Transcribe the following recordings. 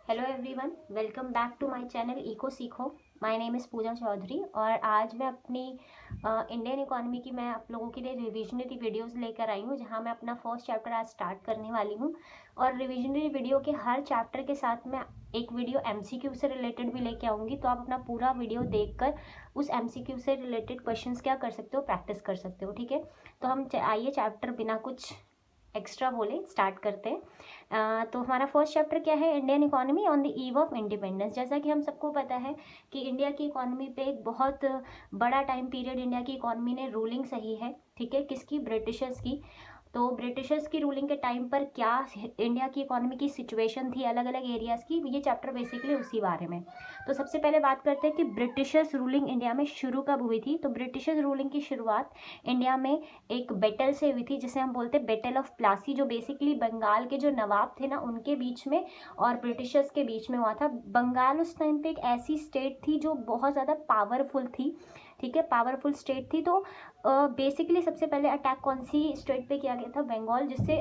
Hello everyone, welcome back to my channel eco सीखो। My name is Pooja Chaudhary और आज मैं अपनी इंडियन इकोनॉमी की मैं आप लोगों के लिए रिविजनरी वीडियोस लेकर आई हूँ, जहाँ मैं अपना फर्स्ट चैप्टर आज स्टार्ट करने वाली हूँ। और रिविजनरी वीडियो के हर चैप्टर के साथ मैं एक वीडियो एमसीक्यू से रिलेटेड भी लेके आऊँगी, तो आप अपना पूरा वीडियो देखकर उस एमसीक्यू से रिलेटेड क्वेश्चंस क्या कर सकते हो, प्रैक्टिस कर सकते हो। ठीक है, तो हम आइए चैप्टर बिना कुछ एक्स्ट्रा बोले स्टार्ट करते हैं। तो हमारा फर्स्ट चैप्टर क्या है? Indian economy on the eve of independence. जैसा कि हम सबको पता है कि इंडिया की इकोनॉमी पे एक बहुत बड़ा टाइम पीरियड इंडिया की इकोनॉमी ने रूलिंग सही है। ठीक है, किसकी? ब्रिटिशर्स की। तो ब्रिटिशर्स की रूलिंग के टाइम पर क्या इंडिया की इकोनॉमी की सिचुएशन थी अलग अलग एरियाज़ की, ये चैप्टर बेसिकली उसी बारे में। तो सबसे पहले बात करते हैं कि ब्रिटिशर्स रूलिंग इंडिया में शुरू कब हुई थी। तो ब्रिटिशर्स रूलिंग की शुरुआत इंडिया में एक बैटल से हुई थी, जिसे हम बोलते हैं बैटल ऑफ प्लासी, जो बेसिकली बंगाल के जो नवाब थे ना, उनके बीच में और ब्रिटिशर्स के बीच में हुआ था। बंगाल उस टाइम पे एक ऐसी स्टेट थी जो बहुत ज़्यादा पावरफुल थी। ठीक है, पावरफुल स्टेट थी। तो बेसिकली सबसे पहले अटैक कौन सी स्टेट पे किया गया था? बंगाल, जिससे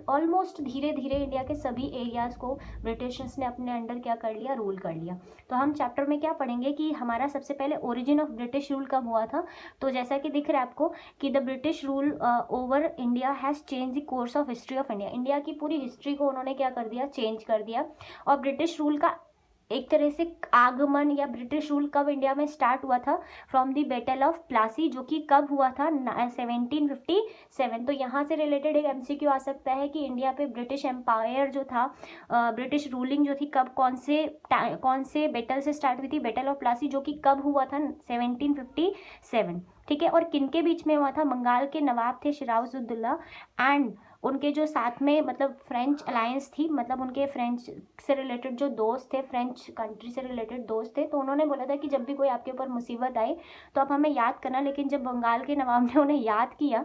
ऑलमोस्ट धीरे धीरे इंडिया के सभी एरियाज़ को ब्रिटिशर्स ने अपने अंडर क्या कर लिया? रूल कर लिया। तो हम चैप्टर में क्या पढ़ेंगे कि हमारा सबसे पहले ओरिजिन ऑफ ब्रिटिश रूल कब हुआ था। तो जैसा कि दिख रहा है आपको कि the British rule over India has change the course of history of India. India की पूरी हिस्ट्री को उन्होंने क्या कर दिया? चेंज कर दिया। और ब्रिटिश रूल का एक तरह से आगमन या ब्रिटिश रूल कब इंडिया में स्टार्ट हुआ था? From the battle of Plassey, जो कि कब हुआ था? 1757। तो यहाँ से रिलेटेड एक एमसीक्यू आ सकता है कि इंडिया पे ब्रिटिश एम्पायर जो था, ब्रिटिश रूलिंग जो थी, कब कौन से बैटल से स्टार्ट हुई थी? बैटल ऑफ प्लासी, जो कि कब हुआ था? 1757। ठीक है, और किन के बीच में हुआ था? बंगाल के नवाब थे सिराजुद्दौला एंड उनके जो साथ में मतलब फ्रेंच अलायंस थी, मतलब उनके फ्रेंच से रिलेटेड जो दोस्त थे, फ्रेंच कंट्री से रिलेटेड दोस्त थे। तो उन्होंने बोला था कि जब भी कोई आपके ऊपर मुसीबत आए तो आप हमें याद करना। लेकिन जब बंगाल के नवाब ने उन्हें याद किया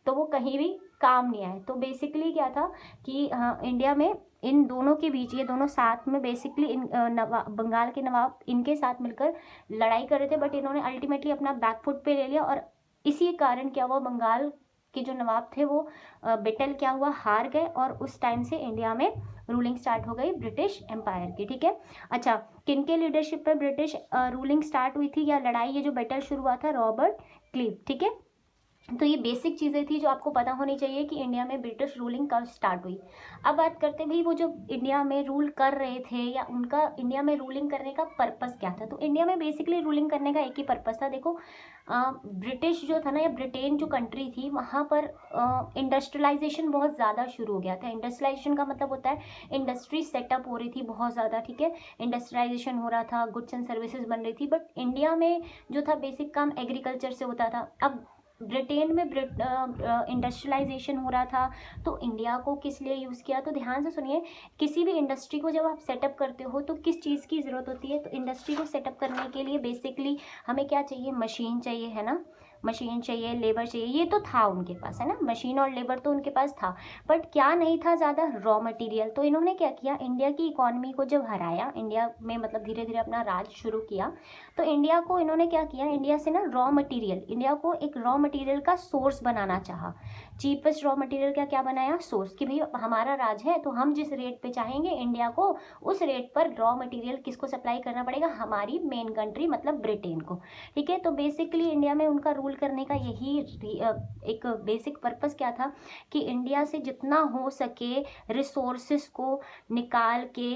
तो वो कहीं भी काम नहीं आए। तो बेसिकली क्या था कि इंडिया में इन दोनों के बीच, ये दोनों साथ में बेसिकली इन बंगाल के नवाब इनके साथ मिलकर लड़ाई कर रहे थे, बट इन्होंने अल्टीमेटली अपना बैक फुट पे ले लिया। और इसी कारण क्या हुआ? बंगाल के जो नवाब थे वो बैटल क्या हुआ? हार गए। और उस टाइम से इंडिया में रूलिंग स्टार्ट हो गई ब्रिटिश एम्पायर की। ठीक है, अच्छा, किन के लीडरशिप पर ब्रिटिश रूलिंग स्टार्ट हुई थी या लड़ाई, ये जो बैटल शुरू हुआ था? Robert cleave. ठीक है, तो ये बेसिक चीज़ें थी जो आपको पता होनी चाहिए कि इंडिया में ब्रिटिश रूलिंग कब स्टार्ट हुई। अब बात करते हैं भाई, वो जो इंडिया में रूल कर रहे थे या उनका इंडिया में रूलिंग करने का पर्पस क्या था। तो इंडिया में बेसिकली रूलिंग करने का एक ही पर्पस था। देखो, ब्रिटिश जो था ना, या ब्रिटेन जो कंट्री थी, वहाँ पर इंडस्ट्रियलाइजेशन बहुत ज़्यादा शुरू हो गया था। इंडस्ट्रियलाइजेशन का मतलब होता है इंडस्ट्री सेटअप हो रही थी बहुत ज़्यादा। ठीक है, इंडस्ट्रियलाइजेशन हो रहा था, गुड्स एंड सर्विसेज बन रही थी। बट इंडिया में जो था बेसिक काम एग्रीकल्चर से होता था। अब ब्रिटेन में इंडस्ट्रियलाइजेशन हो रहा था, तो इंडिया को किस लिए यूज़ किया? तो ध्यान से सुनिए, किसी भी इंडस्ट्री को जब आप सेटअप करते हो तो किस चीज़ की ज़रूरत होती है? तो इंडस्ट्री को सेटअप करने के लिए बेसिकली हमें क्या चाहिए? मशीन चाहिए, है ना? मशीन चाहिए, लेबर चाहिए। ये तो था उनके पास, है ना? मशीन और लेबर तो उनके पास था, बट क्या नहीं था ज़्यादा? Raw material. तो इन्होंने क्या किया? इंडिया की इकोनॉमी को जब हराया, इंडिया में मतलब धीरे धीरे अपना राज शुरू किया, तो इंडिया को इन्होंने क्या किया? इंडिया से ना रॉ मटेरियल, इंडिया को एक रॉ मटेरियल का सोर्स बनाना चाहा। चीपेस्ट रॉ मटेरियल का क्या बनाया? सोर्स, कि भाई हमारा राज है तो हम जिस रेट पे चाहेंगे इंडिया को उस रेट पर रॉ मटेरियल किसको सप्लाई करना पड़ेगा? हमारी मेन कंट्री मतलब ब्रिटेन को। ठीक है, तो बेसिकली इंडिया में उनका रूल करने का यही एक बेसिक पर्पस क्या था कि इंडिया से जितना हो सके रिसोर्सेस को निकाल के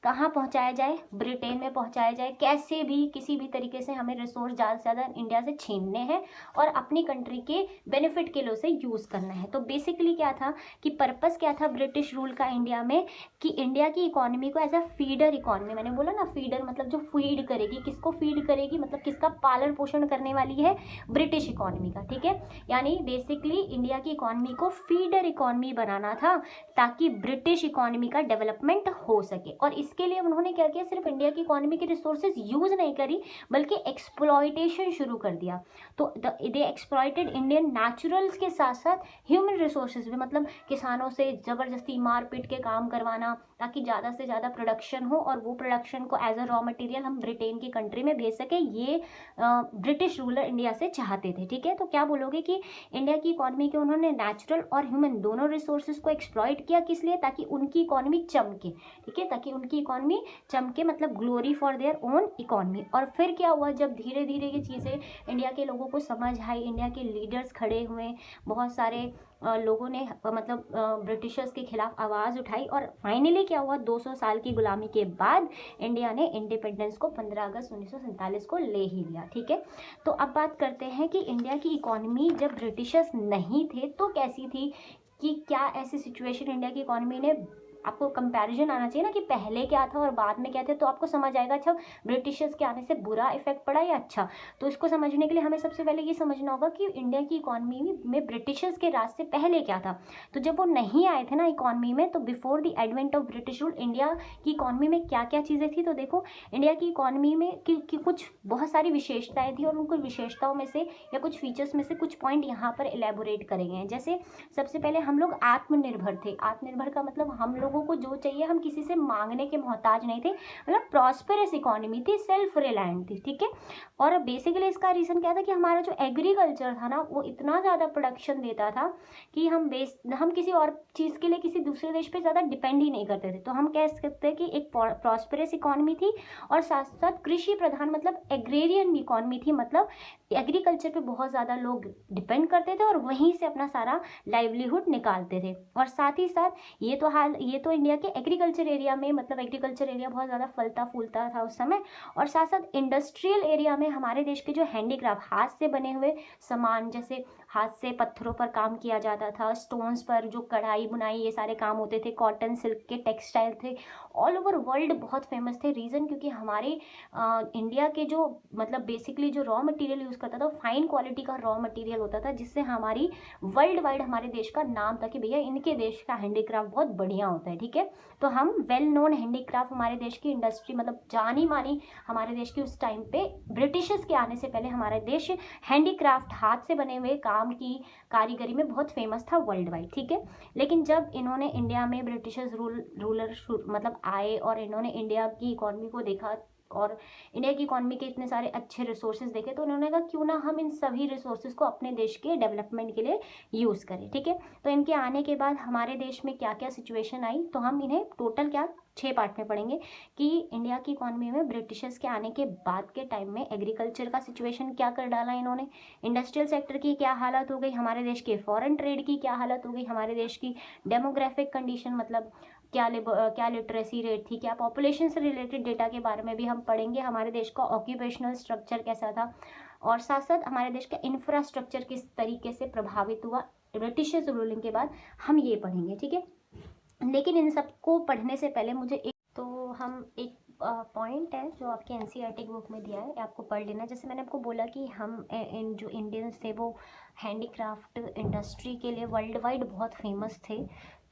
कहाँ पहुँचाया जाए? ब्रिटेन में पहुँचाया जाए। कैसे भी, किसी भी तरीके से हमें रिसोर्स ज़्यादा से ज़्यादा इंडिया से छीनने हैं और अपनी कंट्री के बेनिफिट के लिए उसे यूज़ करना है। तो बेसिकली क्या था कि पर्पस क्या था ब्रिटिश रूल का इंडिया में? कि इंडिया की इकोनॉमी को एज अ फीडर इकोनॉमी, मैंने बोला ना फीडर मतलब जो फीड करेगी, किसको फीड करेगी? मतलब किसका पालन पोषण करने वाली है? ब्रिटिश इकोनॉमी का। ठीक है, यानी बेसिकली इंडिया की इकोनॉमी को फीडर इकोनॉमी बनाना था ताकि ब्रिटिश इकोनॉमी का डेवलपमेंट हो सके। और इसके लिए उन्होंने क्या किया? सिर्फ इंडिया की इकोनॉमी के रिसोर्सेज यूज नहीं करी, बल्कि एक्सप्लॉयटेशन शुरू कर दिया। तो दे एक्सप्लॉयटेड इंडियन नेचुरल्स के साथ साथ ह्यूमन रिसोर्सेज भी, मतलब किसानों से ज़बरदस्ती मार पीट के काम करवाना ताकि ज़्यादा से ज़्यादा प्रोडक्शन हो और वो प्रोडक्शन को एज अ रॉ मटेरियल हम ब्रिटेन की कंट्री में भेज सके। ये ब्रिटिश रूलर इंडिया से चाहते थे। ठीक है, तो क्या बोलोगे कि इंडिया की इकॉनमी के उन्होंने नेचुरल और ह्यूमन दोनों रिसोर्सेज को एक्सप्लॉइट किया, किस लिए? ताकि उनकी इकॉनमी चमके। ठीक है, ताकि उनकी इकॉनमी चमके, मतलब glory for their own economy. और फिर क्या हुआ, जब धीरे धीरे ये चीज़ें इंडिया के लोगों को समझ आई, इंडिया के लीडर्स खड़े हुए, बहुत सारे लोगों ने मतलब ब्रिटिशर्स के खिलाफ आवाज़ उठाई, और फाइनली क्या हुआ, 200 साल की गुलामी के बाद इंडिया ने इंडिपेंडेंस को 15 अगस्त 1947 को ले ही लिया। ठीक है, तो अब बात करते हैं कि इंडिया की इकॉनमी जब ब्रिटिशर्स नहीं थे तो कैसी थी, कि क्या ऐसी सिचुएशन इंडिया की इकॉनमी ने, आपको कंपैरिजन आना चाहिए ना कि पहले क्या था और बाद में क्या थे, तो आपको समझ आएगा अच्छा ब्रिटिशर्स के आने से बुरा इफेक्ट पड़ा या अच्छा। तो इसको समझने के लिए हमें सबसे पहले ये समझना होगा कि इंडिया की इकॉनमी में ब्रिटिशर्स के राज से पहले क्या था। तो जब वो नहीं आए थे ना इकॉनमी में, तो before the advent of British rule India की इकॉनमी में क्या क्या चीज़ें थी। तो देखो, इंडिया की इकॉनमी में की कुछ बहुत सारी विशेषताएं थी, और उन कुछ विशेषताओं में से या कुछ फीचर्स में से कुछ पॉइंट यहाँ पर एलेबोरेट करेंगे। जैसे सबसे पहले हम लोग आत्मनिर्भर थे। आत्मनिर्भर का मतलब हम लोगों को जो चाहिए हम किसी से मांगने के मोहताज नहीं थे, मतलब प्रॉस्पेरस इकोनॉमी थी, सेल्फ रिलायंट थी। ठीक है, और बेसिकली इसका रीजन क्या था कि हमारा जो एग्रीकल्चर था ना, वो इतना ज़्यादा प्रोडक्शन देता था कि हम किसी और चीज़ के लिए किसी दूसरे देश पे ज़्यादा डिपेंड ही नहीं करते थे। तो हम कह सकते हैं कि एक प्रॉस्पेरस इकोनॉमी थी, और साथ साथ कृषि प्रधान, मतलब एग्रेरियन इकोनॉमी थी, मतलब एग्रीकल्चर पे बहुत ज़्यादा लोग डिपेंड करते थे और वहीं से अपना सारा लाइवलीहुड निकालते थे। और साथ ही साथ ये तो इंडिया के एग्रीकल्चर एरिया में, मतलब एग्रीकल्चर एरिया बहुत ज़्यादा फलता फूलता था उस समय। और साथ साथ इंडस्ट्रियल एरिया में हमारे देश के जो हैंडीक्राफ्ट, हाथ से बने हुए सामान, जैसे हाथ से पत्थरों पर काम किया जाता था, स्टोन्स पर जो कढ़ाई बुनाई ये सारे काम होते थे, कॉटन सिल्क के टेक्सटाइल थे, ऑल ओवर वर्ल्ड बहुत फेमस थे। रीज़न क्योंकि हमारे इंडिया के जो, मतलब बेसिकली जो रॉ मटेरियल यूज़ करता था, फाइन क्वालिटी का रॉ मटेरियल होता था, जिससे हमारी वर्ल्ड वाइड हमारे देश का नाम था कि भैया इनके देश का हैंडीक्राफ्ट बहुत बढ़िया होता है। ठीक है, तो हम वेल नोन हैंडीक्राफ्ट, हमारे देश की इंडस्ट्री, मतलब जानी मानी हमारे देश की उस टाइम पे ब्रिटिशर्स के आने से पहले हमारा देश हैंडीक्राफ्ट, हाथ से बने हुए काम की कारीगरी में बहुत फेमस था वर्ल्ड वाइड। ठीक है, लेकिन जब इन्होंने इंडिया में ब्रिटिशर्स रूलर मतलब आए और इन्होंने इंडिया की इकॉनमी को देखा और इंडिया की इकॉनमी के इतने सारे अच्छे रिसोर्सेज देखे, तो उन्होंने कहा क्यों ना हम इन सभी रिसोर्सेज को अपने देश के डेवलपमेंट के लिए यूज़ करें। ठीक है, तो इनके आने के बाद हमारे देश में क्या क्या सिचुएशन आई, तो हम इन्हें टोटल 6 पार्ट में पढ़ेंगे कि इंडिया की इकॉनमी में ब्रिटिशर्स के आने के बाद के टाइम में एग्रीकल्चर का सिचुएशन क्या कर डाला इन्होंने, इंडस्ट्रियल सेक्टर की क्या हालत हो गई, हमारे देश के फॉरेन ट्रेड की क्या हालत हो गई, हमारे देश की डेमोग्राफिक कंडीशन, मतलब क्या लिटरेसी रेट थी, क्या पॉपुलेशन से रिलेटेड डेटा के बारे में भी हम पढ़ेंगे, हमारे देश का ऑक्यूपेशनल स्ट्रक्चर कैसा था, और साथ साथ हमारे देश का इंफ्रास्ट्रक्चर किस तरीके से प्रभावित हुआ ब्रिटिशर्स रूलिंग के बाद, हम ये पढ़ेंगे। ठीक है, लेकिन इन सबको पढ़ने से पहले मुझे एक पॉइंट है जो आपके एनसीईआरटी बुक में दिया है, आपको पढ़ लेना। जैसे मैंने आपको बोला कि हम जो इंडियंस थे वो हैंडीक्राफ्ट इंडस्ट्री के लिए वर्ल्ड वाइड बहुत फेमस थे।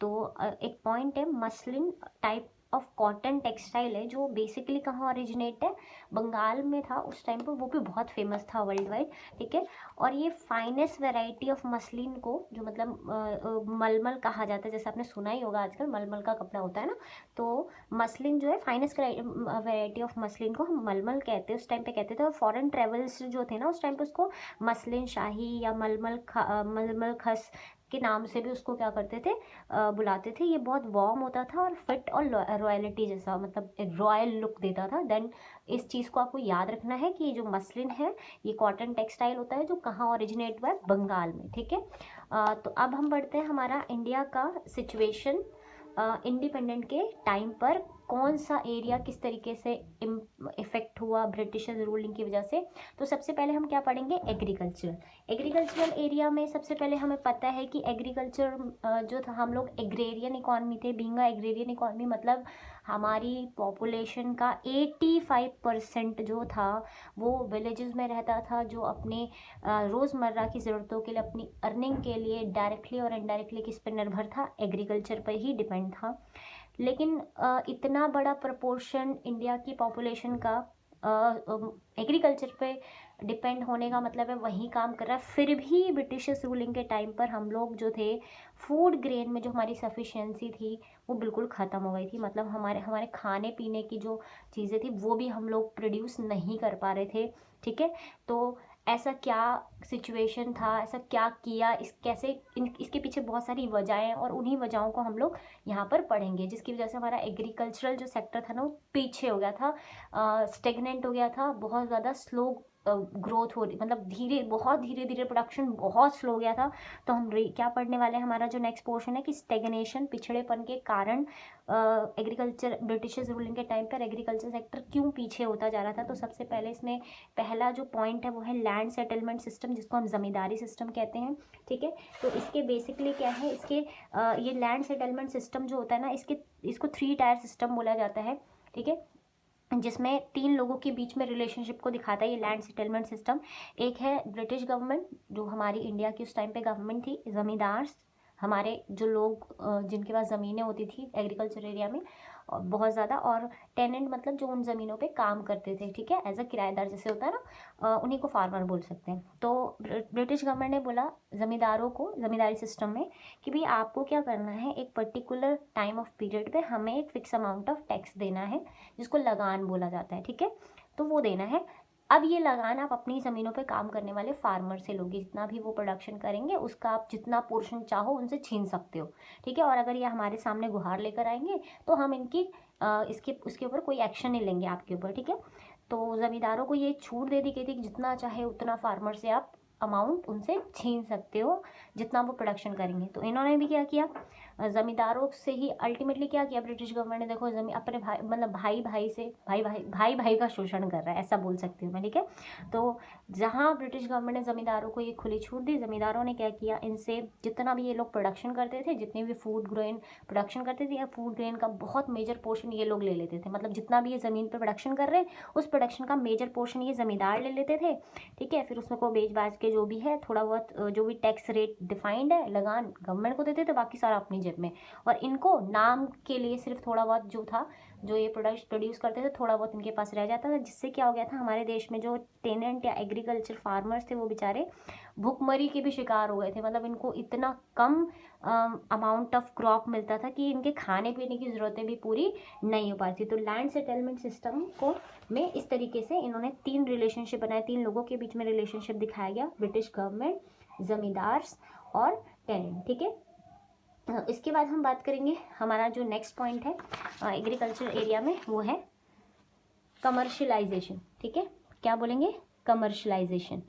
तो एक पॉइंट है, muslin type of cotton textile है जो बेसिकली कहाँ ओरिजिनेट है, बंगाल में था उस टाइम पर, वो भी बहुत फेमस था वर्ल्ड वाइड। ठीक है, और ये फाइनेस्ट वैरायटी ऑफ मसलिन को, जो मतलब मलमल कहा जाता है, जैसे आपने सुना ही होगा आजकल मलमल का कपड़ा होता है ना, तो मसलिन जो है फाइनेस्ट वैरायटी ऑफ मसलिन को हम मलमल कहते हैं, उस टाइम पे कहते थे। और फॉरेन ट्रेवल्स जो थे ना उस टाइम पे उसको मसलिन शाही या मलमल खस के नाम से भी उसको क्या करते थे, बुलाते थे। ये बहुत वार्म होता था और फिट और रॉयलिटी जैसा, मतलब एक रॉयल लुक देता था। देन इस चीज़ को आपको याद रखना है कि ये जो मसलिन है ये कॉटन टेक्सटाइल होता है जो कहाँ ओरिजिनेट हुआ है, बंगाल में। ठीक है, तो अब हम बढ़ते हैं हमारा इंडिया का सिचुएशन इंडिपेंडेंट के टाइम पर कौन सा एरिया किस तरीके से इफेक्ट हुआ ब्रिटिशर्स रूलिंग की वजह से। तो सबसे पहले हम क्या पढ़ेंगे, एग्रीकल्चरल एरिया में सबसे पहले हमें पता है कि एग्रीकल्चर जो था, हम लोग एग्रेरियन इकॉनमी थे। बीइंग एग्रेरियन इकॉनमी मतलब हमारी पॉपुलेशन का 85% जो था वो विलेजेस में रहता था, जो अपने रोज़मर्रा की ज़रूरतों के लिए, अपनी अर्निंग के लिए डायरेक्टली और इनडायरेक्टली किस पर निर्भर था, एग्रीकल्चर पर ही डिपेंड था। लेकिन इतना बड़ा प्रपोर्शन इंडिया की पॉपुलेशन का एग्रीकल्चर पे डिपेंड होने का मतलब है वही काम कर रहा है। फिर भी ब्रिटिशर्स रूलिंग के टाइम पर हम लोग जो थे फूड ग्रेन में जो हमारी सफिशिएंसी थी वो बिल्कुल ख़त्म हो गई थी। मतलब हमारे हमारे खाने पीने की जो चीज़ें थी वो भी हम लोग प्रोड्यूस नहीं कर पा रहे थे, ठीक है। तो ऐसा क्या सिचुएशन था, ऐसा क्या किया, इसके पीछे बहुत सारी वजहें हैं और उन्हीं वजहों को हम लोग यहाँ पर पढ़ेंगे, जिसकी वजह से हमारा एग्रीकल्चरल जो सेक्टर था ना वो पीछे हो गया था, स्टेगनेंट हो गया था, बहुत ज़्यादा स्लो ग्रोथ हो रही, मतलब बहुत धीरे धीरे प्रोडक्शन बहुत स्लो हो गया था। तो हम क्या पढ़ने वाले हैं, हमारा जो नेक्स्ट पोर्शन है कि स्टेगनेशन, पिछड़ेपन के कारण एग्रीकल्चर, ब्रिटिशर्स रूलिंग के टाइम पर एग्रीकल्चर सेक्टर क्यों पीछे होता जा रहा था। तो सबसे पहले इसमें पहला जो पॉइंट है वो है लैंड सेटलमेंट सिस्टम, जिसको हम ज़मींदारी सिस्टम कहते हैं, ठीक है। तो इसके बेसिकली क्या है, ये लैंड सेटलमेंट सिस्टम जो होता है ना, इसको 3 टायर सिस्टम बोला जाता है, ठीक है, जिसमें 3 लोगों के बीच में रिलेशनशिप को दिखाता है ये लैंड सेटलमेंट सिस्टम। एक है ब्रिटिश गवर्नमेंट, जो हमारी इंडिया की उस टाइम पे गवर्नमेंट थी, ज़मींदार, हमारे जो लोग जिनके पास ज़मीनें होती थी एग्रीकल्चर एरिया में बहुत ज़्यादा, और टेनेंट मतलब जो उन ज़मीनों पे काम करते थे, ठीक है, एज अ किराएदार जैसे होता है ना, उन्हीं को फार्मर बोल सकते हैं। तो ब्रिटिश गवर्नमेंट ने बोला ज़मींदारों को ज़मींदारी सिस्टम में कि भाई आपको क्या करना है, एक पर्टिकुलर टाइम ऑफ पीरियड पे हमें एक फिक्स अमाउंट ऑफ टैक्स देना है, जिसको लगान बोला जाता है, ठीक है। तो वो देना है। अब ये लगान आप अपनी ज़मीनों पे काम करने वाले फार्मर से लोगे, जितना भी वो प्रोडक्शन करेंगे उसका आप जितना पोर्शन चाहो उनसे छीन सकते हो, ठीक है। और अगर ये हमारे सामने गुहार लेकर आएंगे तो हम उसके ऊपर कोई एक्शन नहीं लेंगे आपके ऊपर, ठीक है। तो ज़मींदारों को ये छूट दे दी गई थी कि जितना चाहे उतना फार्मर से आप अमाउंट उनसे छीन सकते हो, जितना वो प्रोडक्शन करेंगे। तो इन्होंने भी क्या किया, ज़मींदारों से ही अल्टीमेटली क्या किया ब्रिटिश गवर्नमेंट ने, देखो जमीन अपने भाई, मतलब भाई भाई का शोषण कर रहा है, ऐसा बोल सकती हूँ मैं, ठीक है। तो जहाँ ब्रिटिश गवर्नमेंट ने ज़मींदारों को ये खुली छूट दी, ज़मींदारों ने क्या किया, इनसे जितना भी ये लोग प्रोडक्शन करते थे, जितने भी फूड ग्रेन प्रोडक्शन करते थे, या फूड ग्रेन का बहुत मेजर पोर्शन ये लोग ले लेते थे। मतलब जितना भी ये ज़मीन पर प्रोडक्शन कर रहे हैं उस प्रोडक्शन का मेजर पोर्शन ये ज़मींदार ले लेते थे, ठीक है। फिर उसमें को बेच बाज के जो भी है थोड़ा बहुत जो भी टैक्स रेट डिफाइंड है लगान गवर्नमेंट को देते थे, बाकी सारा अपनी जेब में। और इनको नाम के लिए सिर्फ थोड़ा बहुत जो था, जो ये प्रोडक्ट प्रोड्यूस करते थे, थोड़ा बहुत इनके पास रह जाता था, जिससे क्या हो गया था, हमारे देश में जो टेनेंट या एग्रीकल्चर फार्मर्स थे वो बेचारे भुखमरी के भी शिकार हो गए थे। मतलब इनको इतना कम अमाउंट ऑफ क्रॉप मिलता था कि इनके खाने पीने की ज़रूरतें भी पूरी नहीं हो पाती। तो लैंड सेटलमेंट सिस्टम को में इस तरीके से इन्होंने 3 रिलेशनशिप बनाए, 3 लोगों के बीच में रिलेशनशिप दिखाया गया, ब्रिटिश गवर्नमेंट, ज़मींदार और टेनेंट, ठीक है। इसके बाद हम बात करेंगे, हमारा जो नेक्स्ट पॉइंट है एग्रीकल्चर एरिया में वो है कमर्शियलाइजेशन, ठीक है। क्या बोलेंगे, कमर्शियलाइजेशन,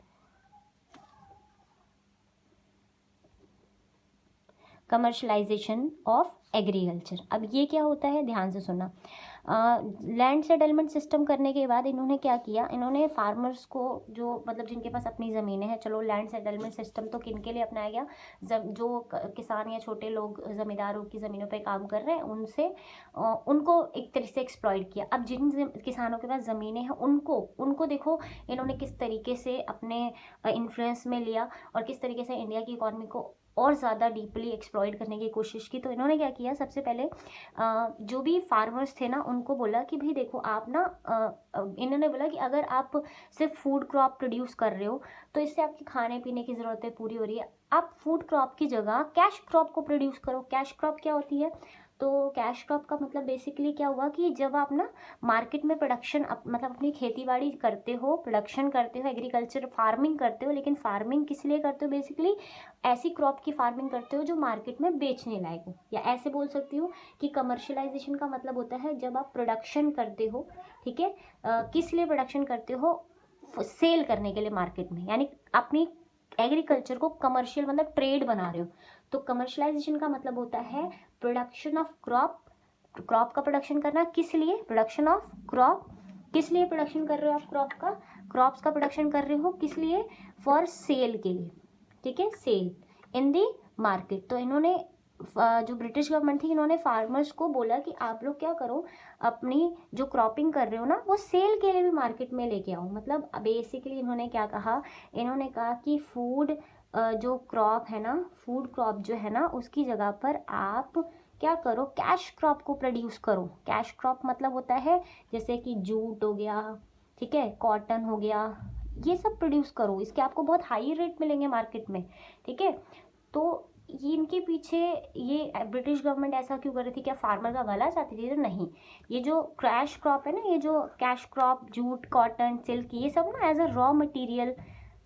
कमर्शलाइजेशन ऑफ एग्रीकल्चर। अब ये क्या होता है, ध्यान से सुनना। लैंड सेटलमेंट सिस्टम करने के बाद इन्होंने क्या किया, इन्होंने फार्मर्स को, जो मतलब जिनके पास अपनी ज़मीनें हैं, चलो लैंड सेटलमेंट सिस्टम तो किन के लिए अपनाया गया, जो किसान या छोटे लोग ज़मींदारों की ज़मीनों पे काम कर रहे हैं उनसे उनको एक तरह से एक्सप्लॉइट किया। अब जिन किसानों के पास ज़मीनें हैं उनको देखो इन्होंने किस तरीके से अपने इन्फ्लुएंस में लिया और किस तरीके से इंडिया की इकॉनमी को और ज़्यादा डीपली एक्सप्लॉइट करने की कोशिश की। तो इन्होंने क्या किया, सबसे पहले जो भी फार्मर्स थे ना उनको बोला कि भाई देखो आप ना, इन्होंने बोला कि अगर आप सिर्फ फूड क्रॉप प्रोड्यूस कर रहे हो तो इससे आपकी खाने पीने की ज़रूरतें पूरी हो रही है, आप फूड क्रॉप की जगह कैश क्रॉप को प्रोड्यूस करो। कैश क्रॉप क्या होती है, तो कैश क्रॉप का मतलब बेसिकली क्या हुआ कि जब आप ना मार्केट में प्रोडक्शन मतलब अपनी खेती बाड़ी करते हो, प्रोडक्शन करते हो, एग्रीकल्चर फार्मिंग करते हो, लेकिन फार्मिंग किस लिए करते हो, बेसिकली ऐसी क्रॉप की फार्मिंग करते हो जो मार्केट में बेचने लायक हो। या ऐसे बोल सकती हूँ कि कमर्शियलाइजेशन का मतलब होता है जब आप प्रोडक्शन करते हो, ठीक है, किस लिए प्रोडक्शन करते हो, सेल करने के लिए मार्केट में, यानी अपनी एग्रीकल्चर को कमर्शियल मतलब ट्रेड बना रहे हो। तो कमर्शियलाइजेशन का मतलब होता है प्रोडक्शन ऑफ क्रॉप, क्रॉप का प्रोडक्शन करना, किस लिए, प्रोडक्शन ऑफ क्रॉप, किस लिए प्रोडक्शन कर रहे हो आप क्रॉप का, क्रॉप्स का प्रोडक्शन कर रहे हो किस लिए, फॉर सेल के लिए, ठीक है, सेल इन दी मार्केट। तो इन्होंने जो ब्रिटिश गवर्नमेंट थी इन्होंने फार्मर्स को बोला कि आप लोग क्या करो, अपनी जो क्रॉपिंग कर रहे हो ना वो सेल के लिए भी मार्केट में लेके आओ। मतलब बेसिकली इन्होंने क्या कहा, इन्होंने कहा कि फूड जो क्रॉप है ना, फूड क्रॉप जो है ना उसकी जगह पर आप क्या करो, कैश क्रॉप को प्रोड्यूस करो। कैश क्रॉप मतलब होता है जैसे कि जूट हो गया, ठीक है, कॉटन हो गया, ये सब प्रोड्यूस करो, इसके आपको बहुत हाई रेट मिलेंगे मार्केट में, ठीक है। तो ये इनके पीछे ये ब्रिटिश गवर्नमेंट ऐसा क्यों कर रही थी? क्या फार्मर का भला चाहती थी? तो नहीं, ये जो कैश क्रॉप है ना, ये जो cash crop, jute, cotton, silk, ये सब ना एज अ रॉ मटेरियल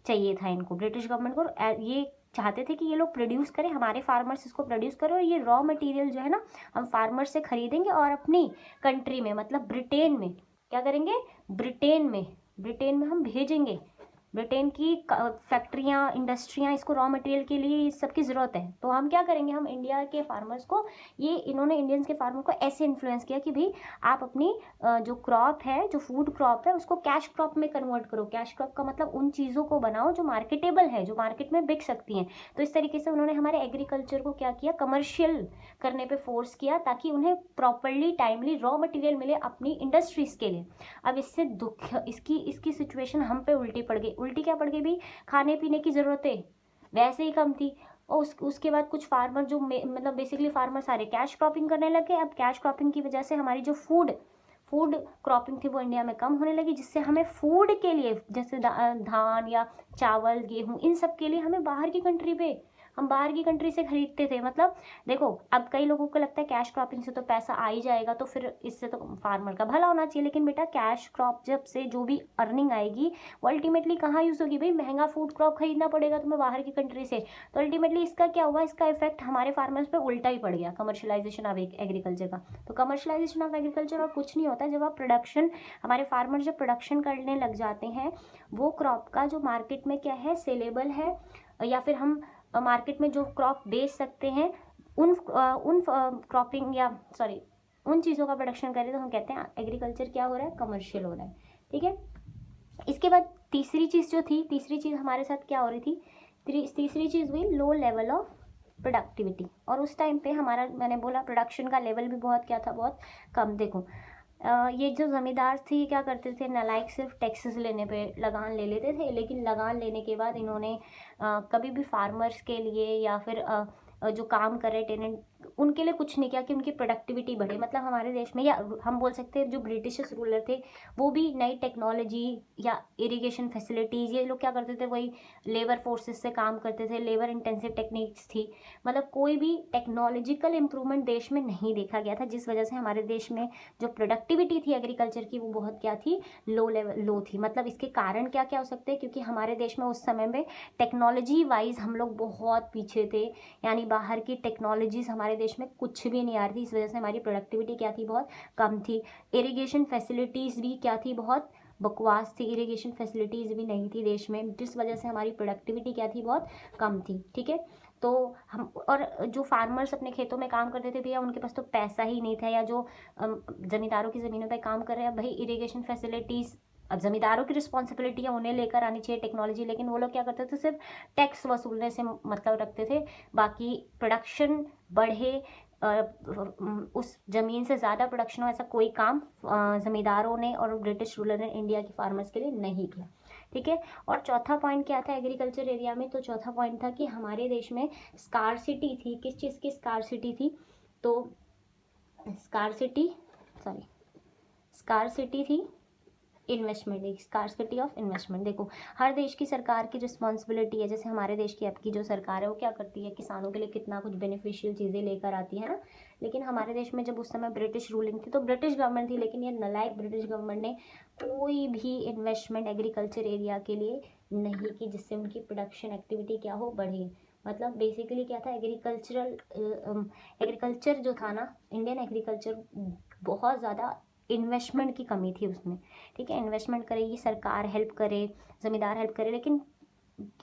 चाहिए था इनको, ब्रिटिश गवर्नमेंट को। ये चाहते थे कि ये लोग प्रोड्यूस करें, हमारे फार्मर्स इसको प्रोड्यूस करें, और ये रॉ मटेरियल जो है ना हम फार्मर से खरीदेंगे और अपनी कंट्री में, मतलब ब्रिटेन में क्या करेंगे, ब्रिटेन में हम भेजेंगे। ब्रिटेन की फैक्ट्रियाँ, इंडस्ट्रियाँ, इसको रॉ मटेरियल के लिए इस सब की ज़रूरत है। तो हम क्या करेंगे, हम इंडिया के फार्मर्स को, ये इन्होंने इंडियंस के फार्मर को ऐसे इन्फ्लुएंस किया कि भाई आप अपनी जो क्रॉप है, जो फूड क्रॉप है, उसको कैश क्रॉप में कन्वर्ट करो। कैश क्रॉप का मतलब उन चीज़ों को बनाओ जो मार्केटेबल है, जो मार्केट में बिक सकती हैं। तो इस तरीके से उन्होंने हमारे एग्रीकल्चर को क्या किया, कमर्शियल करने पे फोर्स किया, ताकि उन्हें प्रॉपरली टाइमली रॉ मटेरियल मिले अपनी इंडस्ट्रीज़ के लिए। अब इससे दुख, इसकी सिचुएशन हम पे उल्टी पड़ गई। उल्टी क्या पड़ गई भी, खाने पीने की ज़रूरतें वैसे ही कम थी, और उसके बाद कुछ फार्मर जो मतलब बेसिकली फार्मर सारे कैश क्रॉपिंग करने लगे। अब कैश क्रॉपिंग की वजह से हमारी जो फूड क्रॉपिंग थी वो इंडिया में कम होने लगी, जिससे हमें फूड के लिए, जैसे धान या चावल, गेहूं, इन सब के लिए हमें हम बाहर की कंट्री से खरीदते थे। मतलब देखो, अब कई लोगों को लगता है कैश क्रॉपिंग से तो पैसा आ ही जाएगा, तो फिर इससे तो फार्मर का भला होना चाहिए। लेकिन बेटा, कैश क्रॉप जब से जो भी अर्निंग आएगी वो अल्टीमेटली कहाँ यूज़ होगी? भाई महंगा फूड क्रॉप खरीदना पड़ेगा तुम्हें बाहर की कंट्री से। तो अल्टीमेटली इसका क्या हुआ, इसका इफेक्ट हमारे फार्मर्स पे उल्टा ही पड़ गया, कमर्शलाइजेशन ऑफ एग्रीकल्चर का। तो कमर्शलाइजेशन ऑफ एग्रीकल्चर और कुछ नहीं होता, जब आप प्रोडक्शन, हमारे फार्मर जब प्रोडक्शन करने लग जाते हैं, वो क्रॉप का जो मार्केट में क्या है, सेलेबल है, या फिर हम मार्केट में जो क्रॉप बेच सकते हैं, उन क्रॉपिंग या सॉरी उन चीज़ों का प्रोडक्शन करें, तो हम कहते हैं एग्रीकल्चर क्या हो रहा है, कमर्शियल हो रहा है। ठीक है, इसके बाद तीसरी चीज़ हमारे साथ क्या हो रही थी, तीसरी चीज़ हुई लो लेवल ऑफ प्रोडक्टिविटी। और उस टाइम पे हमारा, मैंने बोला, प्रोडक्शन का लेवल भी बहुत क्या था, बहुत कम। देखो, ये जो ज़मींदार थे, ये क्या करते थे, नालायक सिर्फ टैक्सेस लेने पे लगान ले लेते थे। लेकिन लगान लेने के बाद इन्होंने कभी भी फार्मर्स के लिए या फिर जो काम कर रहे टेनेंट, उनके लिए कुछ नहीं किया कि उनकी प्रोडक्टिविटी बढ़े। मतलब हमारे देश में, या हम बोल सकते हैं जो ब्रिटिश रूलर थे, वो भी नई टेक्नोलॉजी या इरिगेशन फैसिलिटीज़, ये लोग क्या करते थे, वही लेबर फोर्सेस से काम करते थे, लेबर इंटेंसिव टेक्निक्स थी। मतलब कोई भी टेक्नोलॉजिकल इम्प्रूवमेंट देश में नहीं देखा गया था, जिस वजह से हमारे देश में जो प्रोडक्टिविटी थी एग्रीकल्चर की, वो बहुत क्या थी, लो थी। मतलब इसके कारण क्या क्या हो सकते हैं, क्योंकि हमारे देश में उस समय में टेक्नोलॉजी वाइज हम लोग बहुत पीछे थे, यानी बाहर की टेक्नोलॉजीज हमारे देश में कुछ भी नहीं आ रही थी। इस वजह से हमारी प्रोडक्टिविटी क्या थी, बहुत कम थी। इरिगेशन फैसिलिटीज़ भी क्या थी, बहुत बकवास थी। इरिगेशन फैसिलिटीज़ भी नहीं थी देश में, जिस वजह से हमारी प्रोडक्टिविटी क्या थी, बहुत कम थी। ठीक है, तो हम, और जो फार्मर्स अपने खेतों में काम करते थे भैया, उनके पास तो पैसा ही नहीं था, या जो ज़मींदारों की ज़मीनों पे काम कर रहे हैं, भाई इरिगेशन फैसिलिटीज़ अब ज़मींदारों की रिस्पॉन्सिबिलिटी है, उन्हें लेकर आनी चाहिए टेक्नोलॉजी। लेकिन वो लोग क्या करते थे, सिर्फ टैक्स वसूलने से मतलब रखते थे, बाकी प्रोडक्शन बढ़े, उस ज़मीन से ज़्यादा प्रोडक्शन हो, ऐसा कोई काम ज़मींदारों ने और ब्रिटिश रूलर ने इंडिया के फार्मर्स के लिए नहीं किया। ठीक है, और चौथा पॉइंट क्या था एग्रीकल्चर एरिया में, तो चौथा पॉइंट था कि हमारे देश में स्कार्सिटी थी। किस चीज़ की स्कार्सिटी थी, तो स्कार्सिटी थी इन्वेस्टमेंट, स्कार्सिटी ऑफ इन्वेस्टमेंट। देखो, हर देश की सरकार की रिस्पॉन्सिबिलिटी है, जैसे हमारे देश की आपकी जो सरकार है वो क्या करती है, किसानों के लिए कितना कुछ बेनिफिशियल चीज़ें लेकर आती है ना। लेकिन हमारे देश में जब उस समय ब्रिटिश रूलिंग थी, तो ब्रिटिश गवर्नमेंट थी, लेकिन ये नलायक ब्रिटिश गवर्नमेंट ने कोई भी इन्वेस्टमेंट एग्रीकल्चर एरिया के लिए नहीं की, जिससे उनकी प्रोडक्शन एक्टिविटी क्या हो, बढ़े। मतलब बेसिकली क्या था, एग्रीकल्चर जो था ना, इंडियन एग्रीकल्चर, बहुत ज़्यादा इन्वेस्टमेंट की कमी थी उसमें। ठीक है, इन्वेस्टमेंट करेगी सरकार, हेल्प करे, ज़मींदार हेल्प करे, लेकिन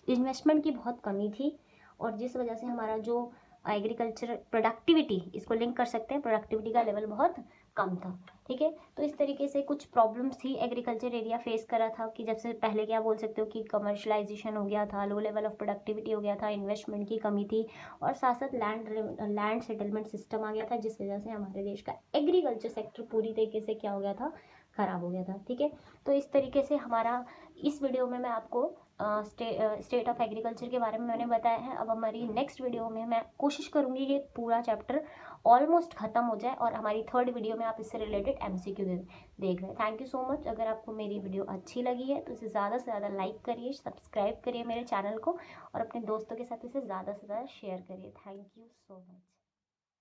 इन्वेस्टमेंट की बहुत कमी थी। और जिस वजह से हमारा जो एग्रीकल्चर प्रोडक्टिविटी, इसको लिंक कर सकते हैं, प्रोडक्टिविटी का लेवल बहुत कम था। ठीक है, तो इस तरीके से कुछ प्रॉब्लम्स थी एग्रीकल्चर एरिया फेस करा था, कि जब से पहले क्या बोल सकते हो कि कमर्शलाइजेशन हो गया था, लो लेवल ऑफ प्रोडक्टिविटी हो गया था, इन्वेस्टमेंट की कमी थी, और साथ साथ लैंड सेटलमेंट सिस्टम आ गया था, जिस वजह से हमारे देश का एग्रीकल्चर सेक्टर पूरी तरीके से क्या हो गया था, ख़राब हो गया था। ठीक है, तो इस तरीके से हमारा इस वीडियो में मैं आपको स्टेट ऑफ एग्रीकल्चर के बारे में मैंने बताया है। अब हमारी नेक्स्ट वीडियो में मैं कोशिश करूँगी कि पूरा चैप्टर ऑलमोस्ट ख़त्म हो जाए और हमारी थर्ड वीडियो में आप इससे रिलेटेड MCQ देख लें। Thank you so much. अगर आपको मेरी वीडियो अच्छी लगी है तो इसे ज़्यादा से ज़्यादा लाइक करिए, सब्सक्राइब करिए मेरे चैनल को और अपने दोस्तों के साथ इसे ज़्यादा से ज़्यादा शेयर करिए। Thank you so much.